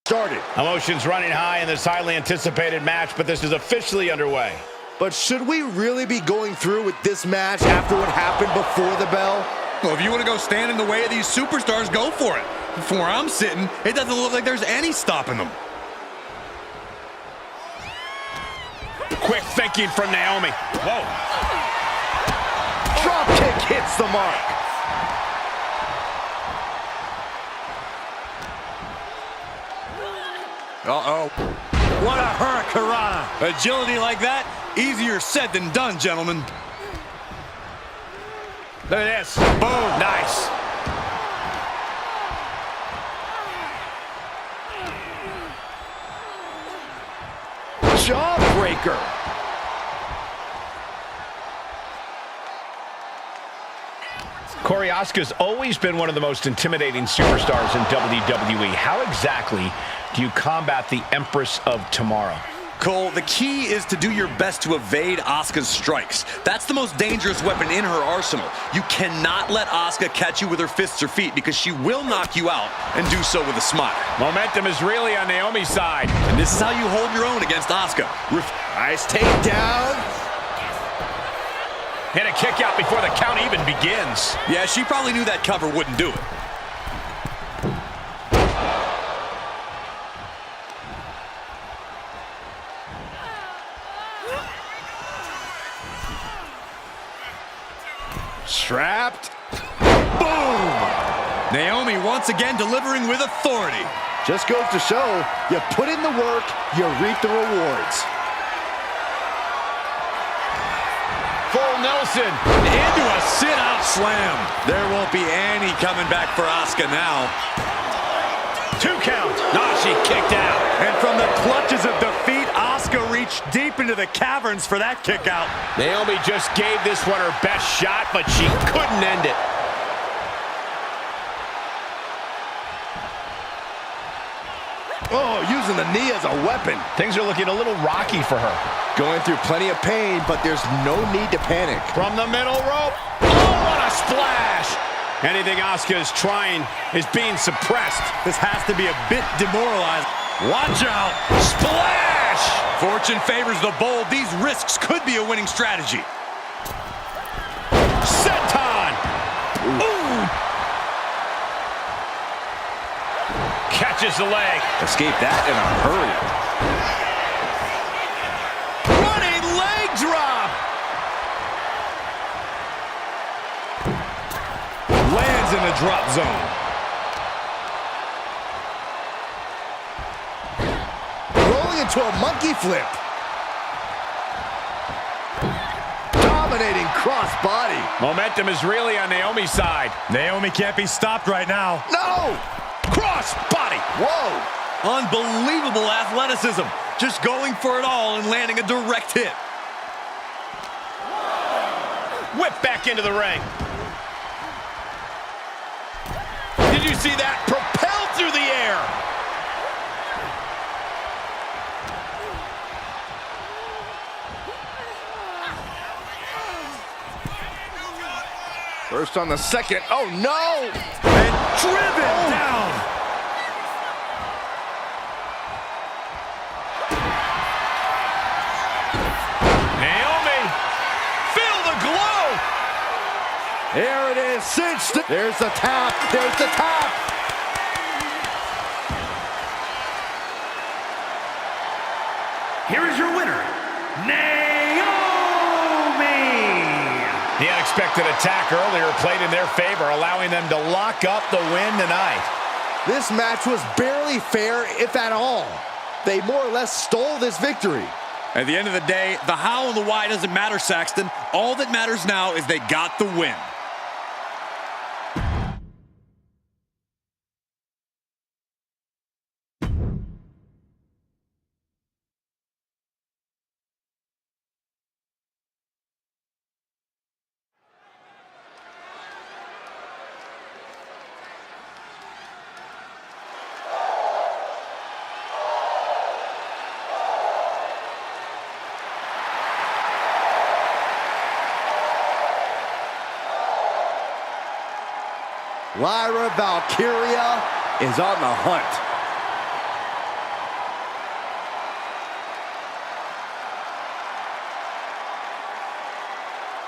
Started. Emotions running high in this highly anticipated match, but this is officially underway. But should we really be going through with this match after what happened before the bell? Well, if you want to go stand in the way of these superstars, go for it. From where I'm sitting, it doesn't look like there's any stopping them. Quick thinking from Naomi. Whoa. Drop kick hits the mark. Uh-oh. What a hurricanrana. Agility like that, easier said than done, gentlemen. Look at this. Boom. Nice. Jawbreaker. Corey, Asuka's always been one of the most intimidating superstars in WWE. How exactly do you combat the Empress of Tomorrow? Cole, the key is to do your best to evade Asuka's strikes. That's the most dangerous weapon in her arsenal. You cannot let Asuka catch you with her fists or feet because she will knock you out and do so with a smile. Momentum is really on Naomi's side. And this is how you hold your own against Asuka. Nice takedown. And a kick out before the count even begins. Yeah, she probably knew that cover wouldn't do it. Strapped. Boom! Naomi once again delivering with authority. Just goes to show, you put in the work, you reap the rewards. Full Nelson. Into a sit-out slam. There won't be any coming back for Asuka now. 2 count. Nah, she kicked out. And from the clutches of defeat, Asuka reached deep into the caverns for that kick out. Naomi just gave this one her best shot, but she couldn't end it. Oh, using the knee as a weapon. Things are looking a little rocky for her. Going through plenty of pain, but there's no need to panic. From the middle rope. Oh, what a splash. Anything Asuka is trying is being suppressed. This has to be a bit demoralized. Watch out. Splash! Fortune favors the bold. These risks could be a winning strategy. Senton! Ooh! Catches the leg. Escape that in a hurry. Running leg drop! Lands in the drop zone. Rolling into a monkey flip. Dominating cross-body. Momentum is really on Naomi's side. Naomi can't be stopped right now. No! Cross-body. Whoa! Unbelievable athleticism. Just going for it all and landing a direct hit. Whip back into the ring. Did you see that? Propelled through the air. First on the second. Oh, no! And driven down. Naomi, feel the glow. There it is, cinched. There's the tap. There's the tap. Here is your winner, Naomi! The unexpected attack earlier played in their favor, allowing them to lock up the win tonight. This match was barely fair, if at all. They more or less stole this victory. At the end of the day, the how and the why doesn't matter, Saxton. All that matters now is they got the win. Lyra Valkyria is on the hunt.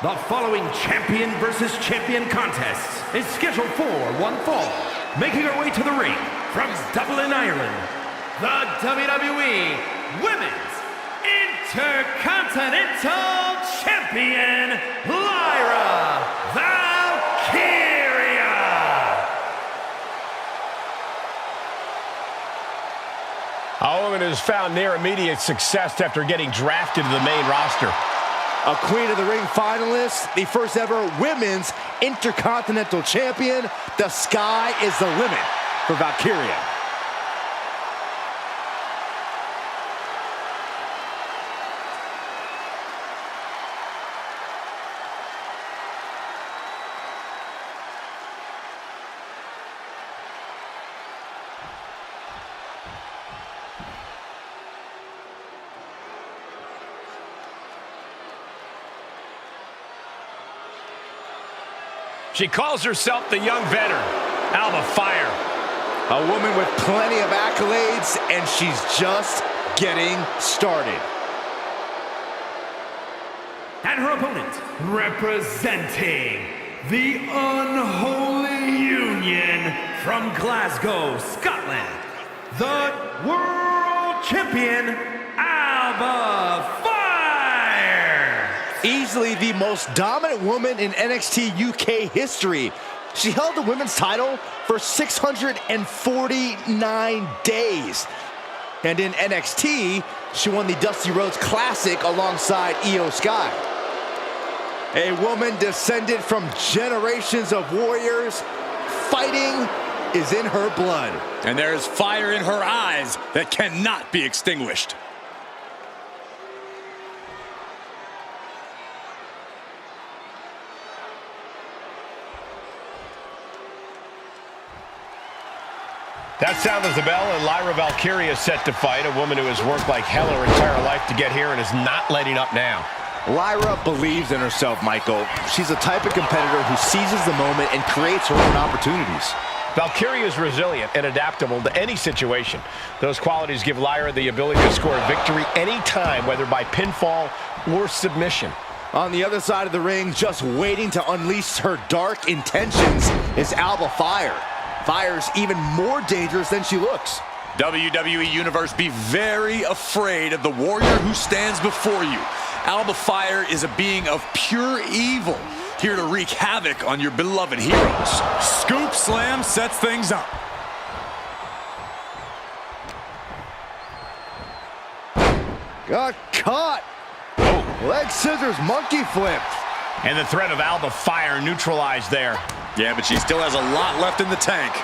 The following champion versus champion contest is scheduled for one fall. Making her way to the ring from Dublin, Ireland, the WWE Women's Intercontinental Champion, Lyra Valkyria. A woman who's found near immediate success after getting drafted to the main roster. A Queen of the Ring finalist, the first ever Women's Intercontinental Champion. The sky is the limit for Valkyria. She calls herself the young veteran, Alba Fire. A woman with plenty of accolades, and she's just getting started. And her opponent, representing the Unholy Union from Glasgow, Scotland, the World Champion, Alba Fire. Easily the most dominant woman in NXT UK history. She held the women's title for 649 days. And in NXT, she won the Dusty Rhodes Classic alongside Io Sky. A woman descended from generations of warriors. Fighting is in her blood. And there is fire in her eyes that cannot be extinguished. That sound is the bell, and Lyra Valkyria is set to fight, a woman who has worked like hell her entire life to get here and is not letting up now. Lyra believes in herself, Michael. She's the type of competitor who seizes the moment and creates her own opportunities. Valkyria is resilient and adaptable to any situation. Those qualities give Lyra the ability to score a victory anytime, whether by pinfall or submission. On the other side of the ring, just waiting to unleash her dark intentions, is Alba Fire. Fire's even more dangerous than she looks. WWE Universe, be very afraid of the warrior who stands before you. Alba Fire is a being of pure evil, here to wreak havoc on your beloved heroes. Scoop Slam sets things up. Got caught. Oh. Leg scissors monkey flip. And the threat of Alba Fire neutralized there. Yeah, but she still has a lot left in the tank.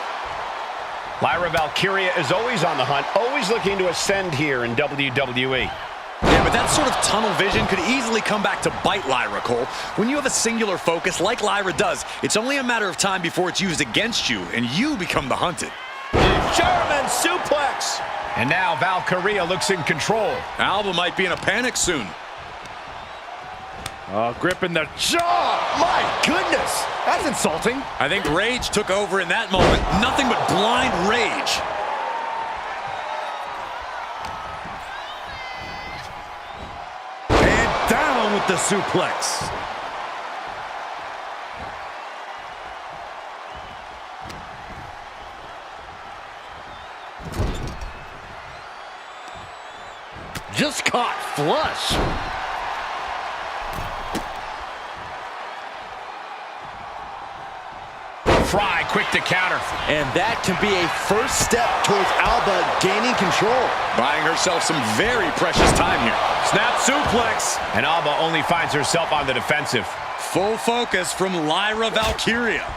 Lyra Valkyria is always on the hunt, always looking to ascend here in WWE. Yeah, but that sort of tunnel vision could easily come back to bite Lyra, Cole. When you have a singular focus like Lyra does, it's only a matter of time before it's used against you, and you become the hunted. German suplex. And now Valkyria looks in control. Alba might be in a panic soon. Gripping the jaw. My goodness. That's insulting. I think rage took over in that moment. Nothing but blind rage. And down with the suplex. Just caught flush. Fry quick to counter. And that can be a first step towards Alba gaining control. Buying herself some very precious time here. Snap suplex. And Alba only finds herself on the defensive. Full focus from Lyra Valkyria.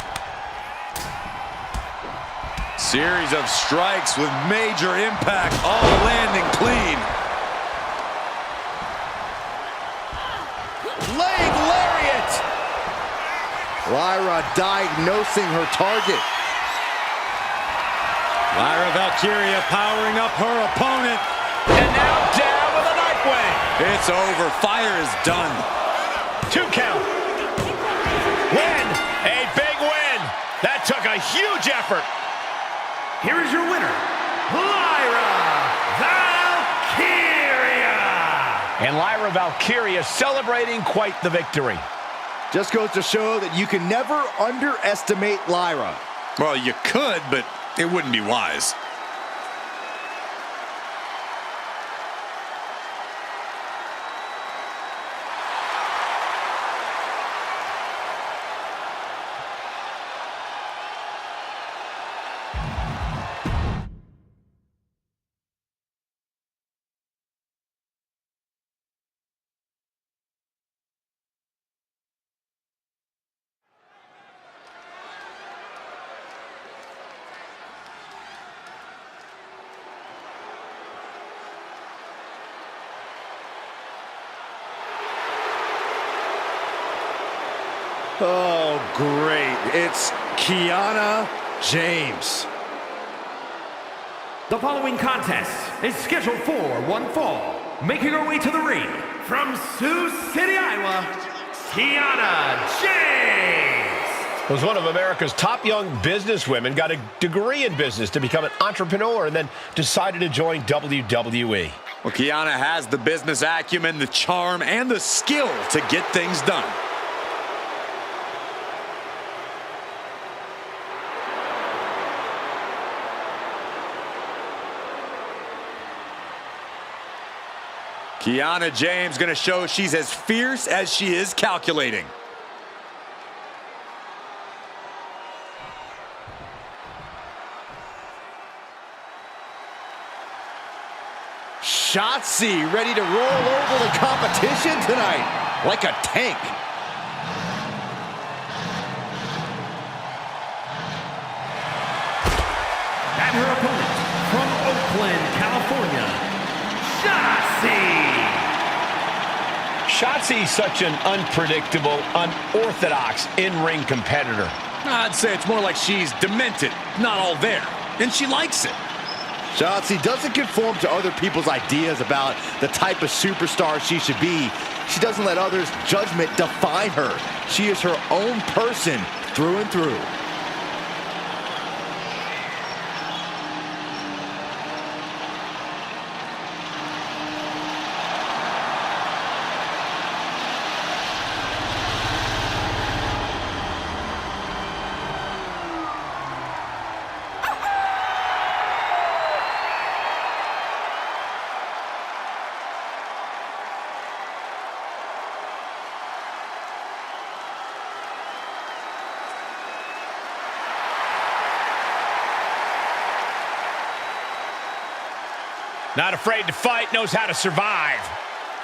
Series of strikes with major impact, all landing clean. Leg lariat. Lyra diagnosing her target. Lyra Valkyria powering up her opponent. And now down with a knife wing. It's over. Fire is done. 2 count. Win. A big win. That took a huge effort. Here is your winner, Lyra Valkyria. And Lyra Valkyria celebrating quite the victory. Just goes to show that you can never underestimate Lyra. Well, you could, but it wouldn't be wise. Oh, great. It's Kiana James. The following contest is scheduled for one fall. Making her way to the ring from Sioux City, Iowa, Kiana James. Was one of America's top young businesswomen, got a degree in business to become an entrepreneur, and then decided to join WWE. Well, Kiana has the business acumen, the charm, and the skill to get things done. Kiana James going to show she's as fierce as she is calculating. Shotzi ready to roll over the competition tonight like a tank. And her opponent from Oakland, California, Shotzi. Shotzi's such an unpredictable, unorthodox in-ring competitor. I'd say it's more like she's demented, not all there, and she likes it. Shotzi doesn't conform to other people's ideas about the type of superstar she should be. She doesn't let others' judgment define her. She is her own person through and through. Not afraid to fight, knows how to survive.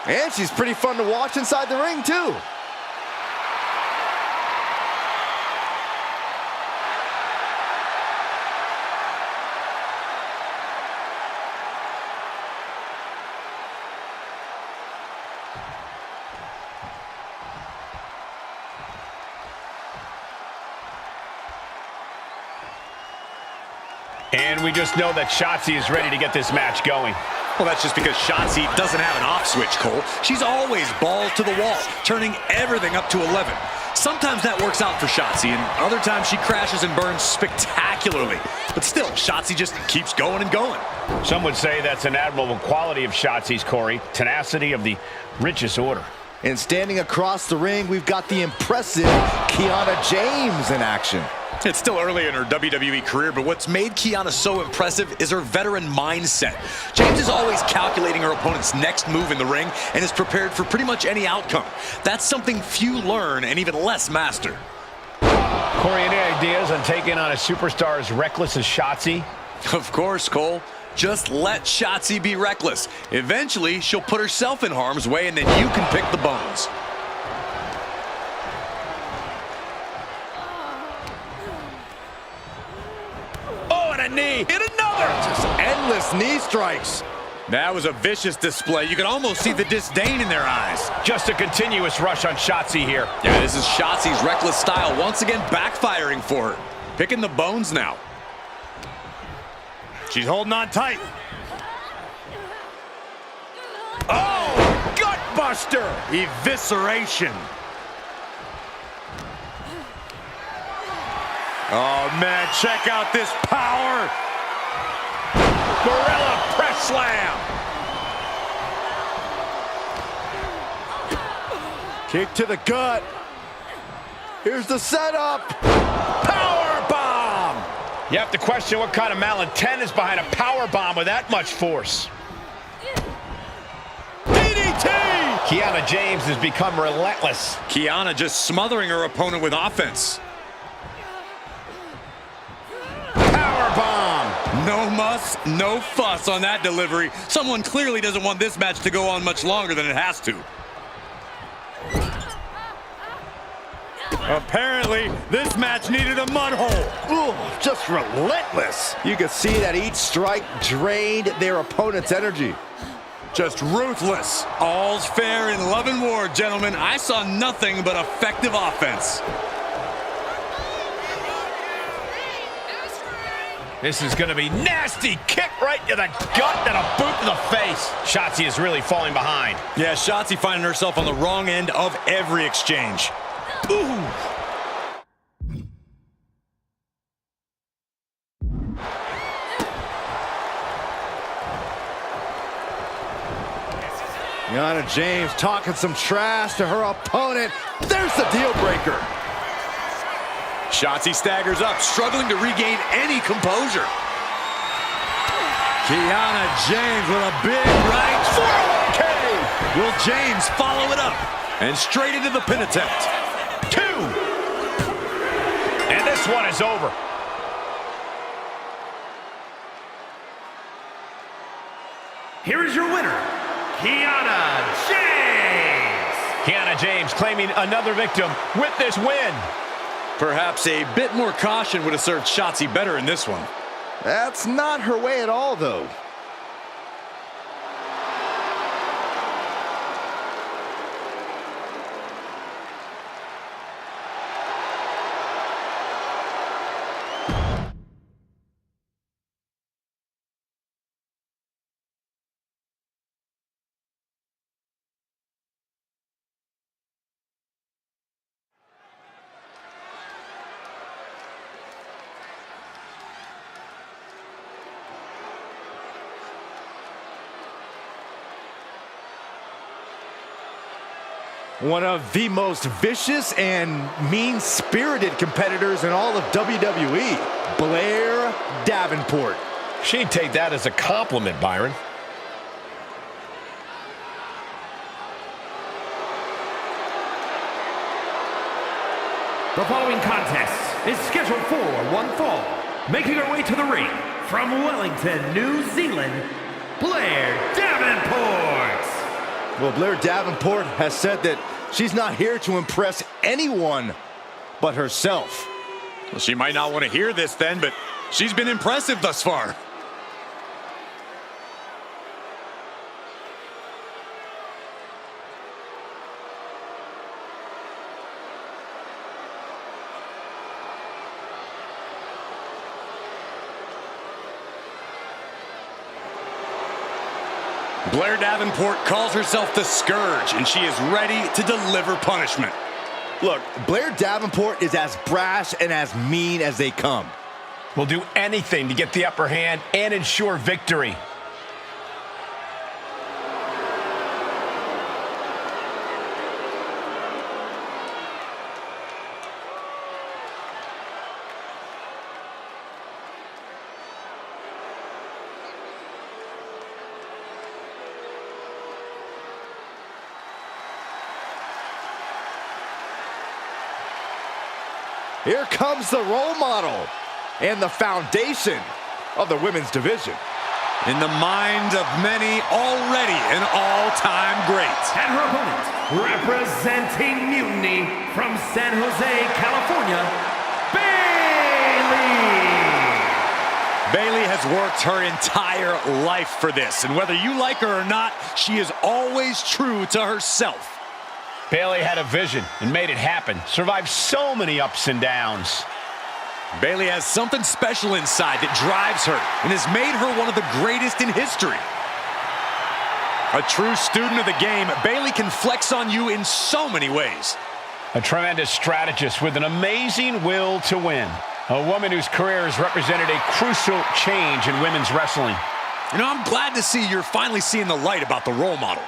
And she's pretty fun to watch inside the ring, too. And we just know that Shotzi is ready to get this match going. Well, that's just because Shotzi doesn't have an off switch, Cole. She's always balls to the wall, turning everything up to 11. Sometimes that works out for Shotzi, and other times she crashes and burns spectacularly. But still, Shotzi just keeps going and going. Some would say that's an admirable quality of Shotzi's, Corey. Tenacity of the richest order. And standing across the ring, we've got the impressive Kiana James in action. It's still early in her WWE career, but what's made Kiana so impressive is her veteran mindset. James is always calculating her opponent's next move in the ring and is prepared for pretty much any outcome. That's something few learn and even less master. Corey, any ideas on taking on a superstar as reckless as Shotzi? Of course, Cole. Just let Shotzi be reckless. Eventually, she'll put herself in harm's way, and then you can pick the bones. Oh, and a knee. Hit another. Just endless knee strikes. That was a vicious display. You could almost see the disdain in their eyes. Just a continuous rush on Shotzi here. Yeah, this is Shotzi's reckless style once again backfiring for her. Picking the bones now. She's holding on tight. Oh, gutbuster. Evisceration. Oh, man, check out this power. Gorilla press slam. Kick to the gut. Here's the setup. Power bomb. You have to question what kind of malintent is behind a power bomb with that much force. DDT. Kiana James has become relentless. Kiana just smothering her opponent with offense. Power bomb. No muss, no fuss on that delivery. Someone clearly doesn't want this match to go on much longer than it has to. Apparently, this match needed a mud hole. Ooh, just relentless. You could see that each strike drained their opponent's energy. Just ruthless. All's fair in love and war, gentlemen. I saw nothing but effective offense. This is going to be nasty. Kick right to the gut and a boot to the face. Shotzi is really falling behind. Yeah, Shotzi finding herself on the wrong end of every exchange. Ooh. Kiana James talking some trash to her opponent. There's the deal breaker. Shotzi staggers up, struggling to regain any composure. Kiana James with a big right 401k. Will James follow it up? And straight into the pin attempt. 2. And this one is over. Here is your winner, Kiana James. Kiana James claiming another victim with this win. Perhaps a bit more caution would have served Shotzi better in this one. That's not her way at all, though. One of the most vicious and mean-spirited competitors in all of WWE, Blair Davenport. She'd take that as a compliment, Byron. The following contest is scheduled for one fall. Making her way to the ring from Wellington, New Zealand, Blair Davenport. Well, Blair Davenport has said that she's not here to impress anyone but herself. Well, she might not want to hear this then, but she's been impressive thus far. Blair Davenport calls herself the Scourge, and she is ready to deliver punishment. Look, Blair Davenport is as brash and as mean as they come. Will do anything to get the upper hand and ensure victory. Here comes the role model and the foundation of the women's division. In the minds of many, already an all-time great. And her opponent, representing Mutiny from San Jose, California, Bayley. Bayley has worked her entire life for this, and whether you like her or not, she is always true to herself. Bayley had a vision and made it happen. Survived so many ups and downs. Bayley has something special inside that drives her and has made her one of the greatest in history. A true student of the game, Bayley can flex on you in so many ways. A tremendous strategist with an amazing will to win. A woman whose career has represented a crucial change in women's wrestling. You know, I'm glad to see you're finally seeing the light about the role model.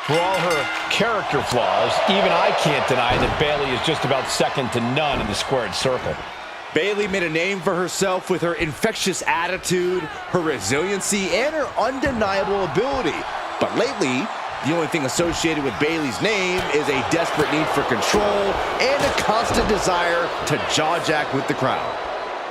For all her character flaws, even I can't deny that Bayley is just about second to none in the squared circle. Bayley made a name for herself with her infectious attitude, her resiliency, and her undeniable ability. But lately, the only thing associated with Bayley's name is a desperate need for control and a constant desire to jaw-jack with the crowd.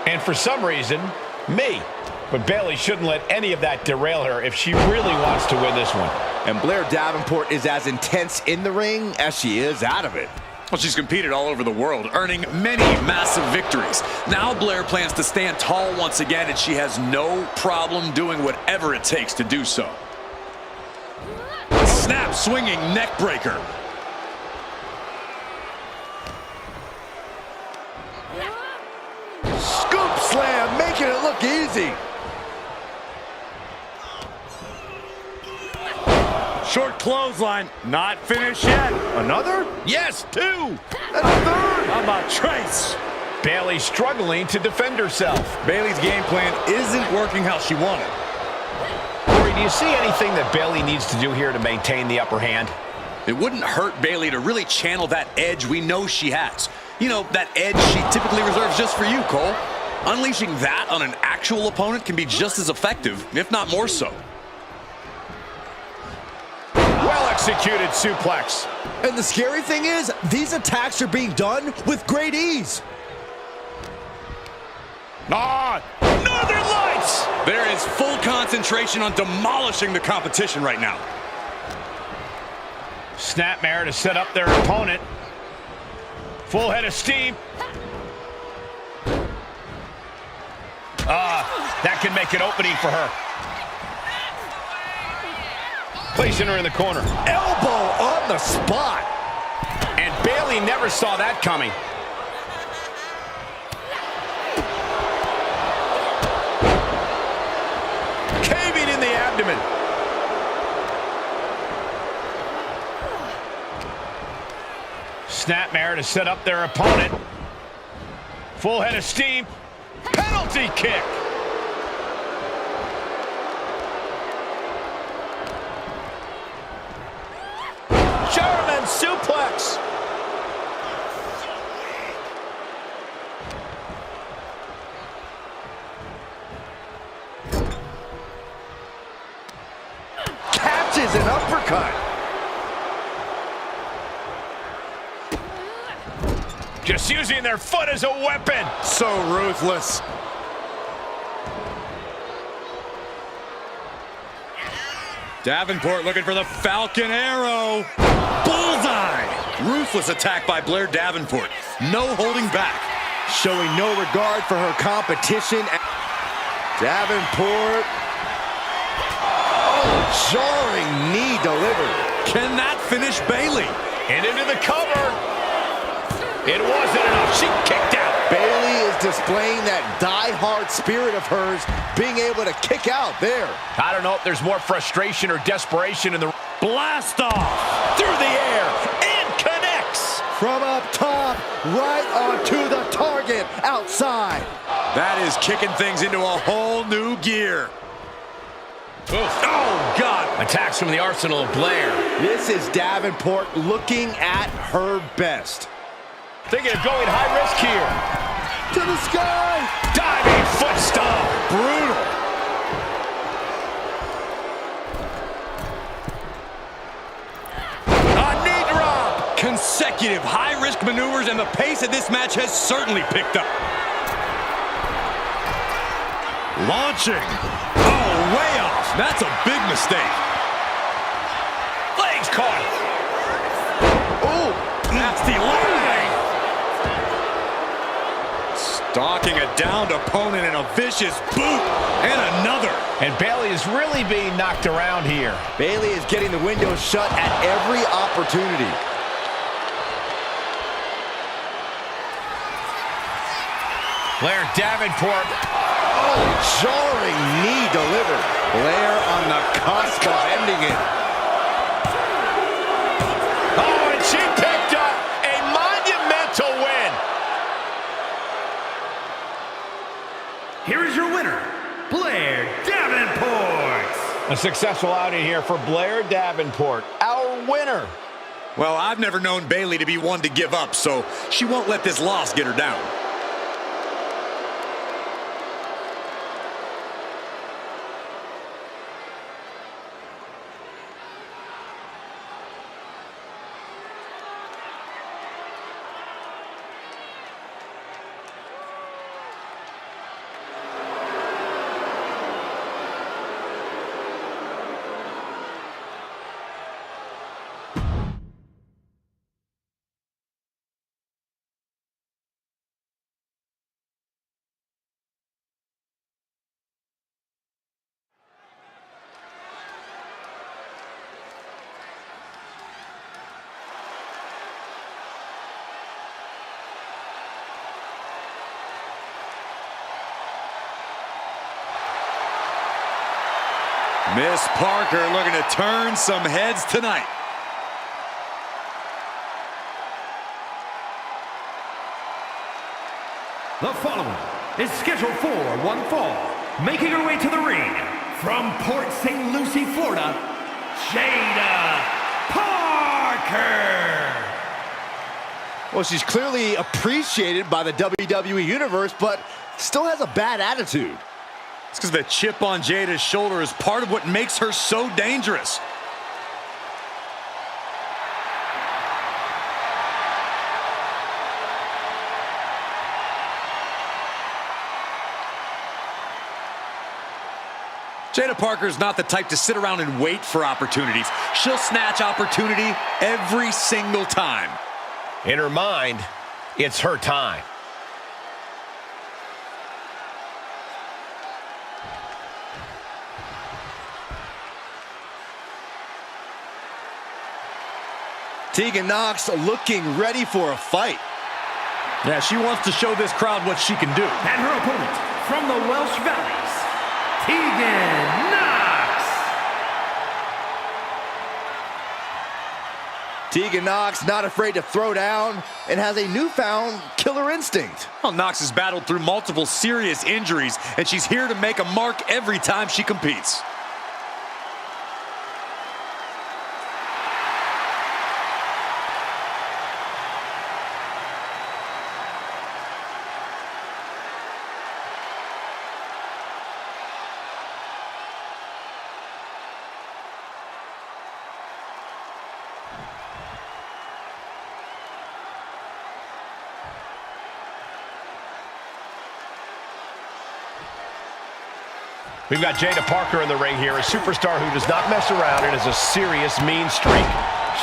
And for some reason, me. But Bayley shouldn't let any of that derail her if she really wants to win this one. And Blair Davenport is as intense in the ring as she is out of it. Well, she's competed all over the world, earning many massive victories. Now Blair plans to stand tall once again, and she has no problem doing whatever it takes to do so. Snap swinging neck breaker. Scoop slam, making it look easy. Short clothesline, not finished yet. Another? Yes, two! And a third! How about Trace? Bayley struggling to defend herself. Bayley's game plan isn't working how she wanted. Corey, do you see anything that Bayley needs to do here to maintain the upper hand? It wouldn't hurt Bayley to really channel that edge we know she has. You know, that edge she typically reserves just for you, Cole. Unleashing that on an actual opponent can be just as effective, if not more so. Well-executed suplex. And the scary thing is, these attacks are being done with great ease. Northern Lights! There is full concentration on demolishing the competition right now. Snapmare to set up their opponent. Full head of steam. That can make an opening for her. Placing her in the corner. Elbow on the spot. And Bayley never saw that coming. Caving in the abdomen. Snapmare to set up their opponent. Full head of steam. Penalty kick. German suplex. Catches an uppercut. Just using their foot as a weapon. So ruthless. Davenport looking for the Falcon Arrow. Bullseye! Ruthless attack by Blair Davenport. No holding back. Showing no regard for her competition. Davenport. Oh, jarring knee delivered. Can that finish Bayley? And into the cover. It wasn't enough. She kicked out. Bayley is displaying that die-hard spirit of hers, being able to kick out there. I don't know if there's more frustration or desperation in the... Blast off! Through the air and connects. From up top, right onto the target outside. That is kicking things into a whole new gear. Oof. Oh, God! Attacks from the arsenal of Blair. This is Davenport looking at her best. Thinking of going high risk here. To the sky! Diving foot stomp. Brutal. A knee drop. Consecutive high-risk maneuvers, and the pace of this match has certainly picked up. Launching. Oh, way off. That's a big mistake. Legs caught. Oh, nasty leg. Stalking a downed opponent in a vicious boot, and another. And Bayley is really being knocked around here. Bayley is getting the window shut at every opportunity. Blair Davenport. Oh, jarring knee delivered. Blair on the cusp of ending it. Oh, and she picked up a monumental win. Here is your winner, Blair Davenport. A successful outing here for Blair Davenport. Our the winner. Well, I've never known Bayley to be one to give up, so she won't let this loss get her down. Miss Parker looking to turn some heads tonight. The following is scheduled for one fall, making her way to the ring from Port St. Lucie, Florida, Jada Parker. Well, she's clearly appreciated by the WWE Universe, but still has a bad attitude. It's because the chip on Jada's shoulder is part of what makes her so dangerous. Jada Parker's not the type to sit around and wait for opportunities. She'll snatch opportunity every single time. In her mind, it's her time. Tegan Nox looking ready for a fight. Yeah, she wants to show this crowd what she can do. And her opponent from the Welsh Valleys, Tegan Nox. Tegan Nox not afraid to throw down and has a newfound killer instinct. Well, Nox has battled through multiple serious injuries, and she's here to make a mark every time she competes. We've got Jada Parker in the ring here, a superstar who does not mess around and has a serious mean streak.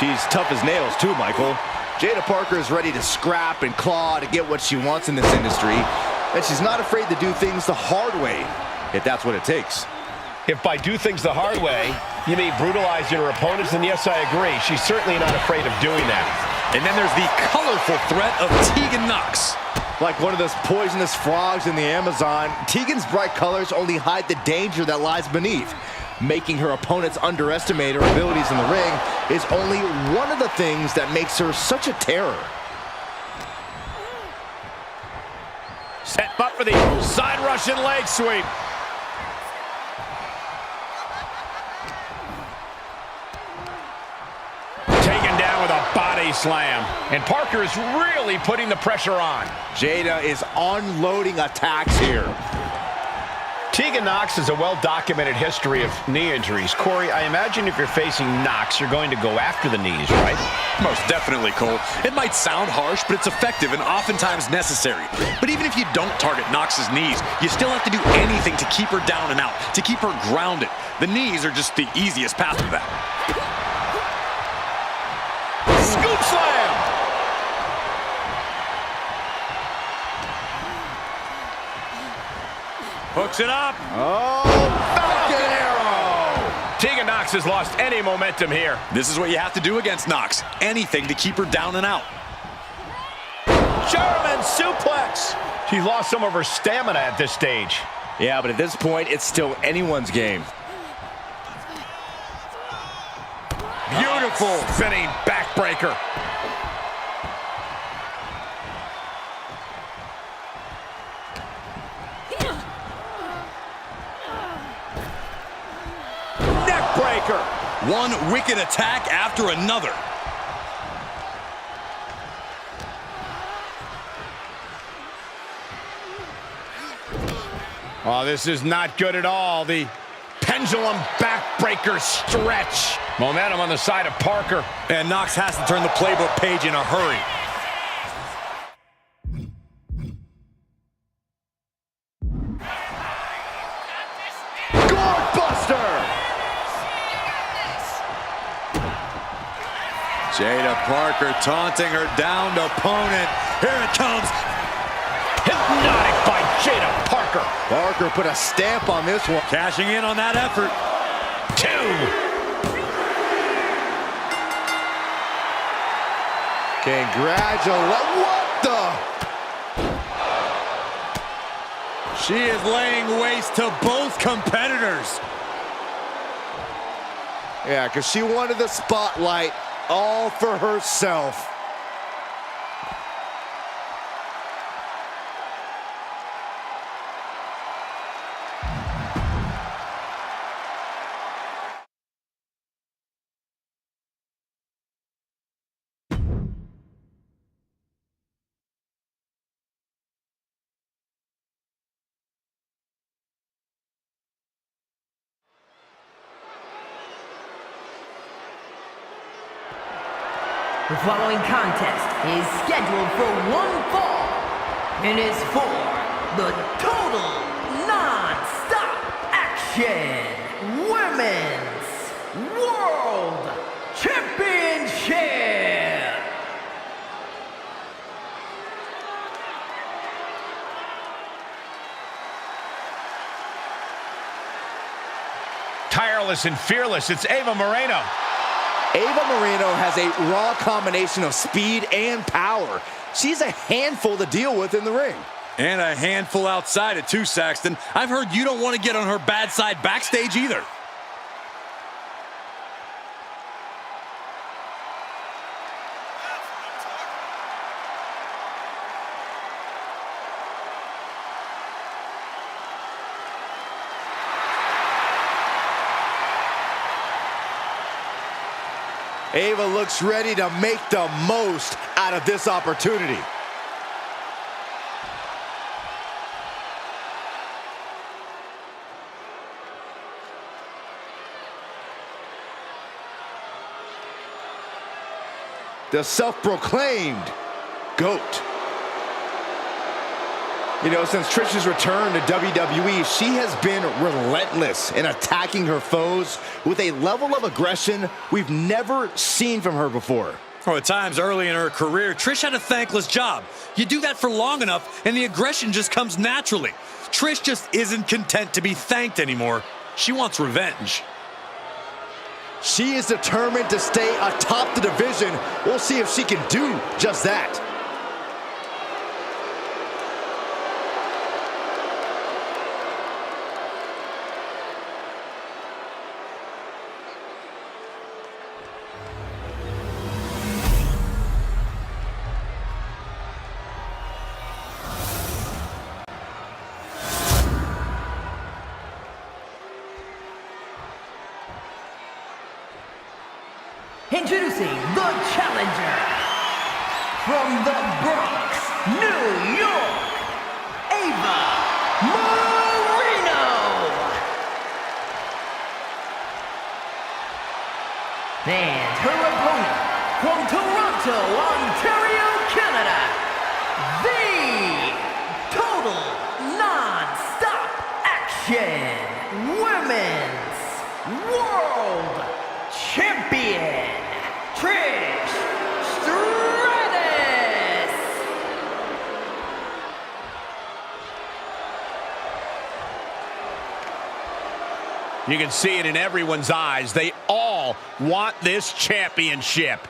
She's tough as nails too, Michael. Jada Parker is ready to scrap and claw to get what she wants in this industry, and she's not afraid to do things the hard way, if that's what it takes. If by do things the hard way, you mean brutalizing her opponents, then yes, I agree. She's certainly not afraid of doing that. And then there's the colorful threat of Tegan Nox. Like one of those poisonous frogs in the Amazon, Tegan's bright colors only hide the danger that lies beneath. Making her opponents underestimate her abilities in the ring is only one of the things that makes her such a terror. Set up for the side Russian leg sweep. Taken down with a body slam. And Parker is really putting the pressure on. Jada is unloading attacks here. Tegan Nox has a well-documented history of knee injuries. Corey, I imagine if you're facing Nox, you're going to go after the knees, right? Most definitely, Cole. It might sound harsh, but it's effective and oftentimes necessary. But even if you don't target Nox's knees, you still have to do anything to keep her down and out, to keep her grounded. The knees are just the easiest path to that. Scoop slam! Hooks it up. Oh, Falcon Arrow! Tegan Nox has lost any momentum here. This is what you have to do against Nox. Anything to keep her down and out. German suplex! She's lost some of her stamina at this stage. Yeah, but at this point, it's still anyone's game. Beautiful spinning backbreaker. Neckbreaker. One wicked attack after another. Oh, this is not good at all. The pendulum backbreaker stretch. Momentum on the side of Parker. And Knox has to turn the playbook page in a hurry. Buster! Jada Parker taunting her downed opponent. Here it comes. Hypnotic by Jada Parker. Parker put a stamp on this one. Cashing in on that effort. 2. Congratulations. What the? She is laying waste to both competitors. Yeah, because she wanted the spotlight all for herself. The following contest is scheduled for one fall and is for the Total Non-Stop Action Women's World Championship. Tireless and fearless, it's Ava Moreno. Ava Moreno has a raw combination of speed and power. She's a handful to deal with in the ring. And a handful outside it too, Saxton. I've heard you don't want to get on her bad side backstage either. Ava looks ready to make the most out of this opportunity. The self-proclaimed GOAT. You know, since Trish's return to WWE, she has been relentless in attacking her foes with a level of aggression we've never seen from her before. At times early in her career, Trish had a thankless job. You do that for long enough, and the aggression just comes naturally. Trish just isn't content to be thanked anymore. She wants revenge. She is determined to stay atop the division. We'll see if she can do just that. Introducing the challenger from the Bronx, New York, Ava Moreno. And her opponent from Toronto, Ontario, Canada, the Total Non-Stop Action Women's World Champion, Trish Stratus. You can see it in everyone's eyes. They all want this championship.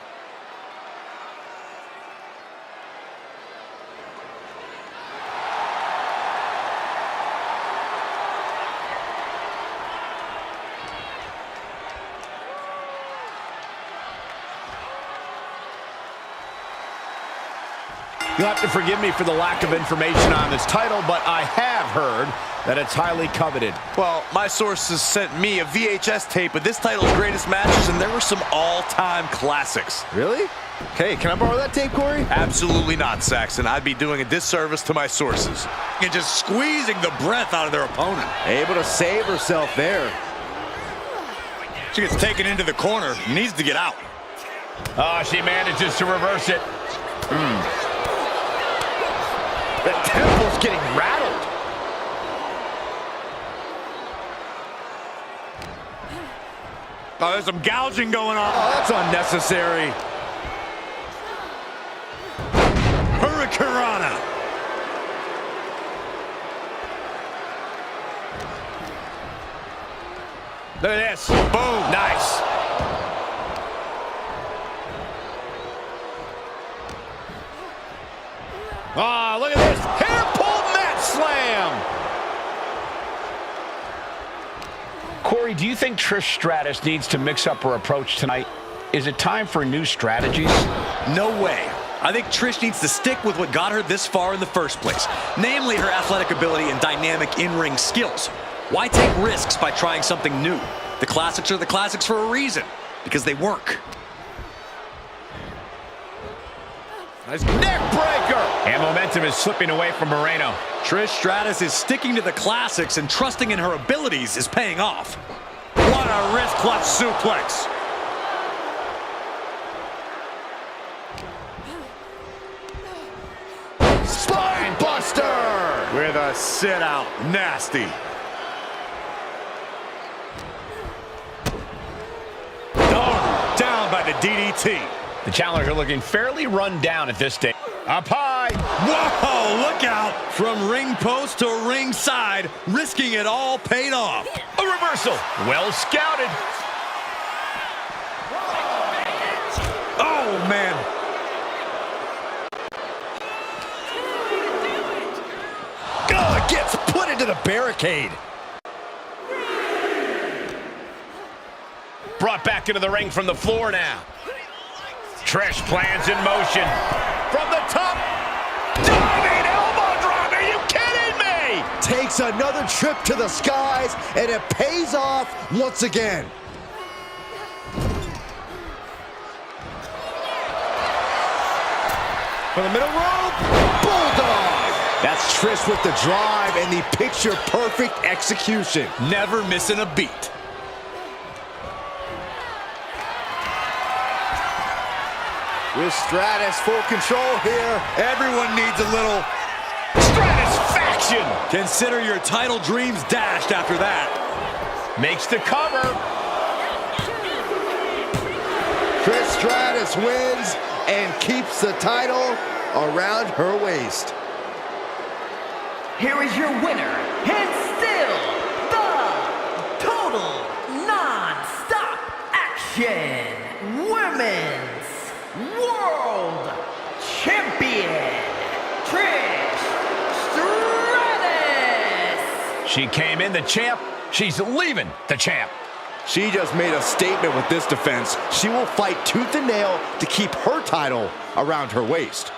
You'll have to forgive me for the lack of information on this title, but I have heard that it's highly coveted. Well, my sources sent me a VHS tape of this title's greatest matches, and there were some all-time classics. Really? Okay, can I borrow that tape, Corey? Absolutely not, Saxon. I'd be doing a disservice to my sources. And just squeezing the breath out of their opponent. Able to save herself there. She gets taken into the corner, needs to get out. Oh, she manages to reverse it. The temple's getting rattled. Oh, there's some gouging going on. Oh, that's unnecessary. Hurricanrana. Look at this. Boom. Nice. Oh, look at this. Hair pull mat slam. Corey, do you think Trish Stratus needs to mix up her approach tonight? Is it time for new strategies? No way. I think Trish needs to stick with what got her this far in the first place, namely her athletic ability and dynamic in-ring skills. Why take risks by trying something new? The classics are the classics for a reason, because they work. Nice neck breaker. And momentum is slipping away from Moreno. Trish Stratus is sticking to the classics, and trusting in her abilities is paying off. What a wrist clutch suplex. Spine buster! With a sit out. Nasty. Oh, down by the DDT. The challenger looking fairly run down at this stage. Up high. Whoa, look out. From ring post to ring side, risking it all paid off. A reversal. Well scouted. Oh, man. Oh, gets put into the barricade. Brought back into the ring from the floor now. Trish plans in motion. From the top. Diving elbow drop. Are you kidding me? Takes another trip to the skies, and it pays off once again. From the middle rope. Bulldog. That's Trish with the drive and the picture-perfect execution. Never missing a beat. With Stratus full control here. Everyone needs a little Stratisfaction. consider your title dreams dashed after that. Makes the cover. Trish Stratus wins and keeps the title around her waist. Here is your winner, and still the total non-stop action Women's World Champion, Trish Stratus. She came in the champ. She's leaving the champ. She just made a statement with this defense. She will fight tooth and nail to keep her title around her waist.